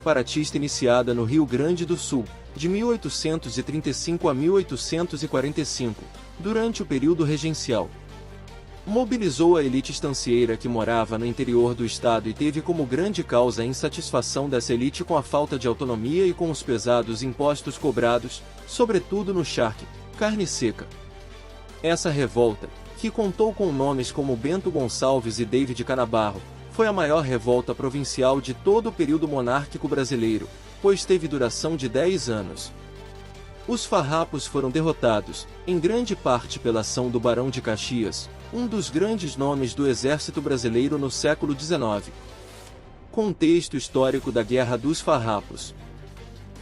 separatista iniciada no Rio Grande do Sul, de 1835 a 1845, durante o período regencial. Mobilizou a elite estancieira que morava no interior do estado e teve como grande causa a insatisfação dessa elite com a falta de autonomia e com os pesados impostos cobrados, sobretudo no charque, carne seca. Essa revolta, que contou com nomes como Bento Gonçalves e David Canabarro, foi a maior revolta provincial de todo o período monárquico brasileiro, pois teve duração de 10 anos. Os farrapos foram derrotados, em grande parte pela ação do Barão de Caxias, um dos grandes nomes do exército brasileiro no século XIX. Contexto histórico da Guerra dos Farrapos.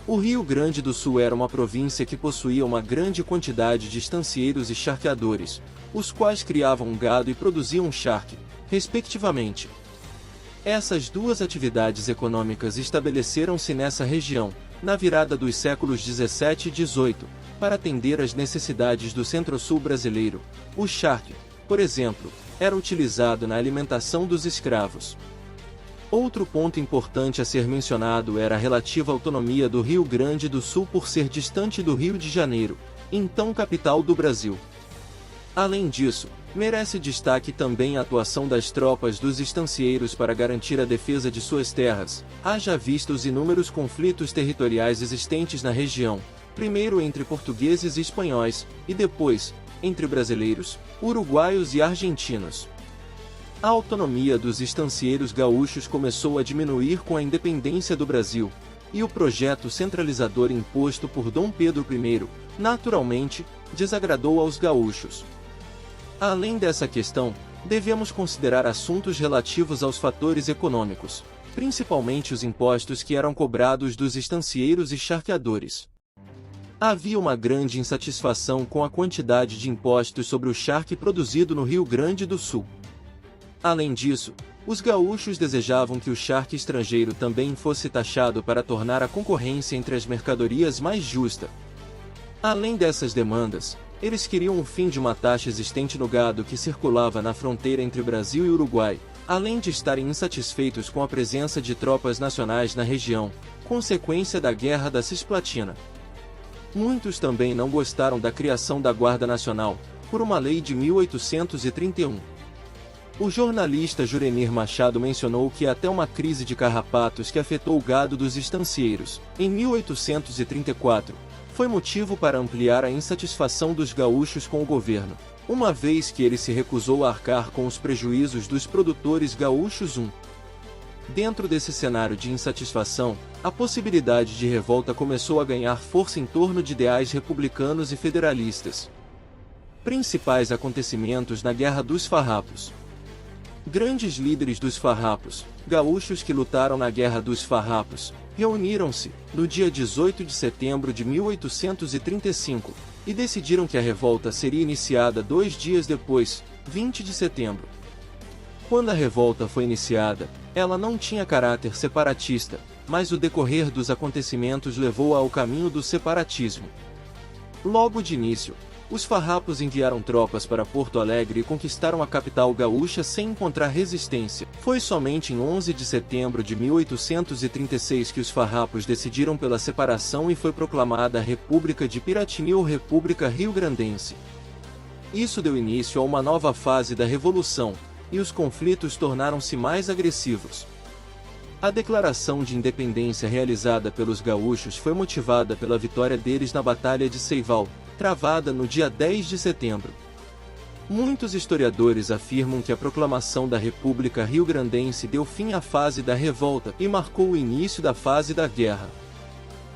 O Rio Grande do Sul era uma província que possuía uma grande quantidade de estancieiros e charqueadores, os quais criavam gado e produziam charque, respectivamente. Essas duas atividades econômicas estabeleceram-se nessa região, na virada dos séculos 17 e 18, para atender às necessidades do centro-sul brasileiro. O charque, por exemplo, era utilizado na alimentação dos escravos. Outro ponto importante a ser mencionado era a relativa autonomia do Rio Grande do Sul por ser distante do Rio de Janeiro, então capital do Brasil. Além disso, merece destaque também a atuação das tropas dos estancieiros para garantir a defesa de suas terras, haja vista os inúmeros conflitos territoriais existentes na região, primeiro entre portugueses e espanhóis, e depois, entre brasileiros, uruguaios e argentinos. A autonomia dos estancieiros gaúchos começou a diminuir com a independência do Brasil, e o projeto centralizador imposto por Dom Pedro I, naturalmente, desagradou aos gaúchos. Além dessa questão, devemos considerar assuntos relativos aos fatores econômicos, principalmente os impostos que eram cobrados dos estancieiros e charqueadores. Havia uma grande insatisfação com a quantidade de impostos sobre o charque produzido no Rio Grande do Sul. Além disso, os gaúchos desejavam que o charque estrangeiro também fosse taxado para tornar a concorrência entre as mercadorias mais justa. Além dessas demandas, eles queriam o fim de uma taxa existente no gado que circulava na fronteira entre Brasil e Uruguai, além de estarem insatisfeitos com a presença de tropas nacionais na região, consequência da Guerra da Cisplatina. Muitos também não gostaram da criação da Guarda Nacional, por uma lei de 1831. O jornalista Jurenir Machado mencionou que até uma crise de carrapatos que afetou o gado dos estancieiros, em 1834, foi motivo para ampliar a insatisfação dos gaúchos com o governo, uma vez que ele se recusou a arcar com os prejuízos dos produtores gaúchos. Dentro desse cenário de insatisfação, a possibilidade de revolta começou a ganhar força em torno de ideais republicanos e federalistas. Principais acontecimentos na Guerra dos Farrapos. Grandes líderes dos farrapos, gaúchos que lutaram na Guerra dos Farrapos, reuniram-se, no dia 18 de setembro de 1835, e decidiram que a revolta seria iniciada 2 dias depois, 20 de setembro. Quando a revolta foi iniciada, ela não tinha caráter separatista, mas o decorrer dos acontecimentos levou-a ao caminho do separatismo. Logo de início, os farrapos enviaram tropas para Porto Alegre e conquistaram a capital gaúcha sem encontrar resistência. Foi somente em 11 de setembro de 1836 que os farrapos decidiram pela separação e foi proclamada a República de Piratini ou República Rio-Grandense. Isso deu início a uma nova fase da Revolução, e os conflitos tornaram-se mais agressivos. A declaração de independência realizada pelos gaúchos foi motivada pela vitória deles na Batalha de Seival, travada no dia 10 de setembro. Muitos historiadores afirmam que a proclamação da República Rio-Grandense deu fim à fase da revolta e marcou o início da fase da guerra.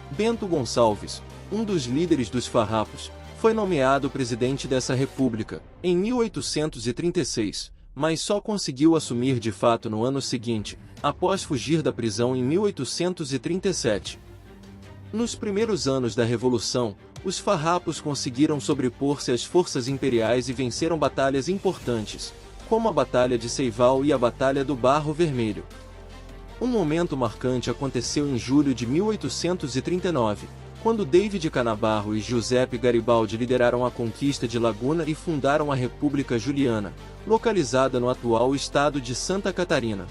Bento Gonçalves, um dos líderes dos farrapos, foi nomeado presidente dessa república, em 1836, mas só conseguiu assumir de fato no ano seguinte, após fugir da prisão em 1837. Nos primeiros anos da Revolução, os farrapos conseguiram sobrepor-se às forças imperiais e venceram batalhas importantes, como a Batalha de Seival e a Batalha do Barro Vermelho. Um momento marcante aconteceu em julho de 1839, quando David Canabarro e Giuseppe Garibaldi lideraram a conquista de Laguna e fundaram a República Juliana, localizada no atual estado de Santa Catarina.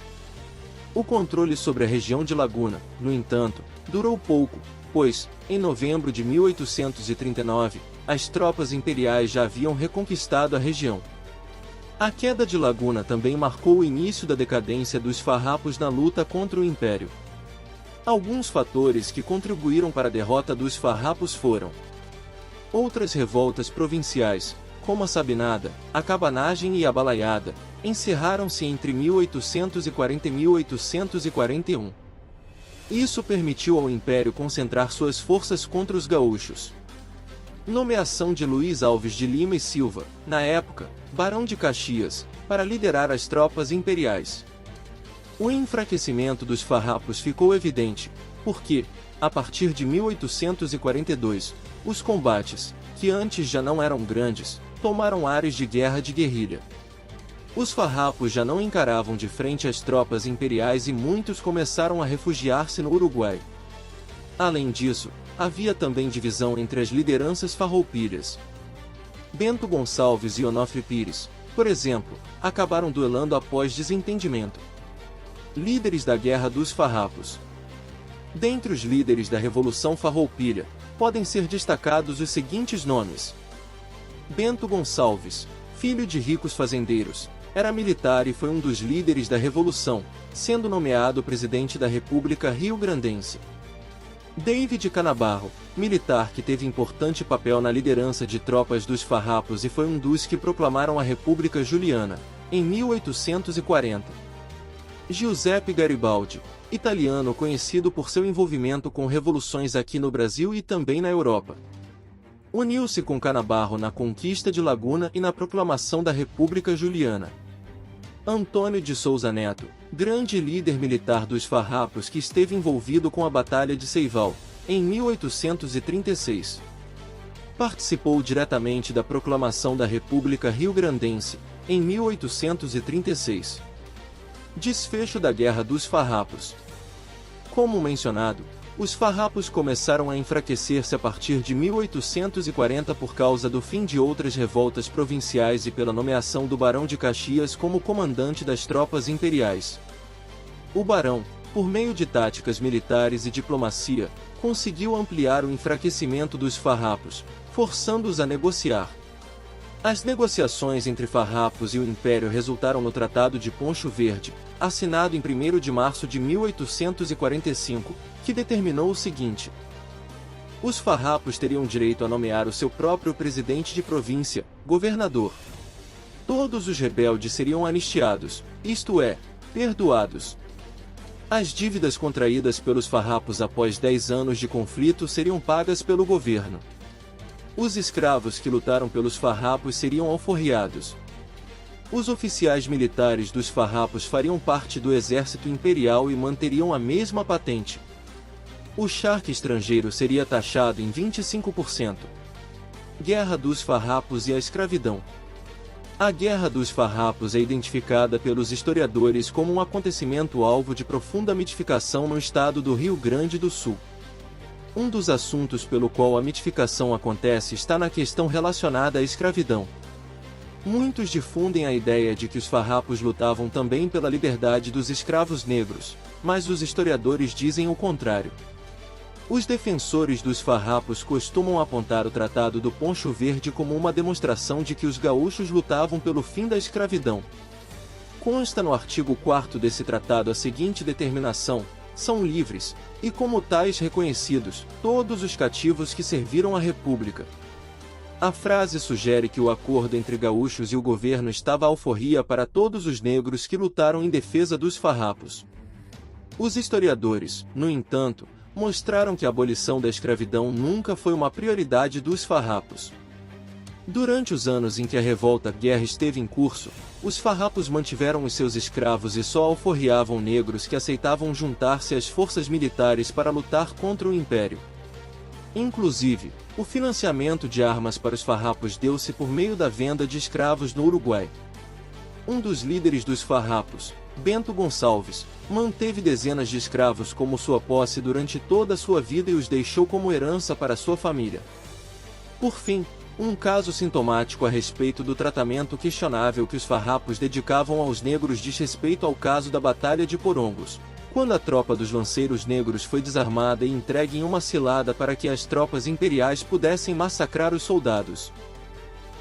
O controle sobre a região de Laguna, no entanto, durou pouco, pois, em novembro de 1839, as tropas imperiais já haviam reconquistado a região. A queda de Laguna também marcou o início da decadência dos farrapos na luta contra o Império. Alguns fatores que contribuíram para a derrota dos farrapos foram outras revoltas provinciais, como a Sabinada, a Cabanagem e a Balaiada, encerraram-se entre 1840 e 1841. Isso permitiu ao Império concentrar suas forças contra os gaúchos. Nomeação de Luís Alves de Lima e Silva, na época, Barão de Caxias, para liderar as tropas imperiais. O enfraquecimento dos farrapos ficou evidente, porque, a partir de 1842, os combates, que antes já não eram grandes, tomaram ares de guerra de guerrilha. Os farrapos já não encaravam de frente as tropas imperiais e muitos começaram a refugiar-se no Uruguai. Além disso, havia também divisão entre as lideranças farroupilhas. Bento Gonçalves e Onofre Pires, por exemplo, acabaram duelando após desentendimento. Líderes da Guerra dos Farrapos. Dentre os líderes da Revolução Farroupilha, podem ser destacados os seguintes nomes. Bento Gonçalves, filho de ricos fazendeiros, era militar e foi um dos líderes da Revolução, sendo nomeado presidente da República Rio-Grandense. David Canabarro, militar que teve importante papel na liderança de tropas dos farrapos e foi um dos que proclamaram a República Juliana, em 1840. Giuseppe Garibaldi, italiano conhecido por seu envolvimento com revoluções aqui no Brasil e também na Europa. Uniu-se com Canabarro na conquista de Laguna e na proclamação da República Juliana. Antônio de Souza Neto, grande líder militar dos farrapos que esteve envolvido com a Batalha de Seival, em 1836. Participou diretamente da proclamação da República Rio-Grandense, em 1836. Desfecho da Guerra dos Farrapos. Como mencionado, os farrapos começaram a enfraquecer-se a partir de 1840 por causa do fim de outras revoltas provinciais e pela nomeação do Barão de Caxias como comandante das tropas imperiais. O barão, por meio de táticas militares e diplomacia, conseguiu ampliar o enfraquecimento dos farrapos, forçando-os a negociar. As negociações entre farrapos e o Império resultaram no Tratado de Poncho Verde, assinado em 1º de março de 1845, que determinou o seguinte: os farrapos teriam direito a nomear o seu próprio presidente de província, governador. Todos os rebeldes seriam anistiados, isto é, perdoados. As dívidas contraídas pelos farrapos após 10 anos de conflito seriam pagas pelo governo. Os escravos que lutaram pelos farrapos seriam alforriados. Os oficiais militares dos farrapos fariam parte do exército imperial e manteriam a mesma patente. O charque estrangeiro seria taxado em 25%. Guerra dos Farrapos e a escravidão. A Guerra dos Farrapos é identificada pelos historiadores como um acontecimento alvo de profunda mitificação no estado do Rio Grande do Sul. Um dos assuntos pelo qual a mitificação acontece está na questão relacionada à escravidão. Muitos difundem a ideia de que os farrapos lutavam também pela liberdade dos escravos negros, mas os historiadores dizem o contrário. Os defensores dos farrapos costumam apontar o Tratado do Poncho Verde como uma demonstração de que os gaúchos lutavam pelo fim da escravidão. Consta no artigo 4º desse tratado a seguinte determinação: são livres, e como tais reconhecidos, todos os cativos que serviram à República. A frase sugere que o acordo entre gaúchos e o governo estava à alforria para todos os negros que lutaram em defesa dos farrapos. Os historiadores, no entanto, mostraram que a abolição da escravidão nunca foi uma prioridade dos farrapos. Durante os anos em que a revolta-guerra esteve em curso, os farrapos mantiveram os seus escravos e só alforriavam negros que aceitavam juntar-se às forças militares para lutar contra o Império. Inclusive, o financiamento de armas para os farrapos deu-se por meio da venda de escravos no Uruguai. Um dos líderes dos farrapos, Bento Gonçalves, manteve dezenas de escravos como sua posse durante toda a sua vida e os deixou como herança para sua família. Por fim, Um caso sintomático a respeito do tratamento questionável que os farrapos dedicavam aos negros diz respeito ao caso da Batalha de Porongos, quando a tropa dos lanceiros negros foi desarmada e entregue em uma cilada para que as tropas imperiais pudessem massacrar os soldados.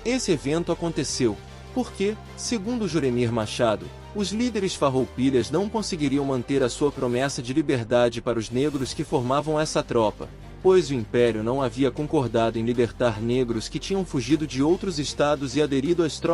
Esse evento aconteceu porque, segundo Juremir Machado, os líderes farroupilhas não conseguiriam manter a sua promessa de liberdade para os negros que formavam essa tropa, pois o Império não havia concordado em libertar negros que tinham fugido de outros estados e aderido às tropas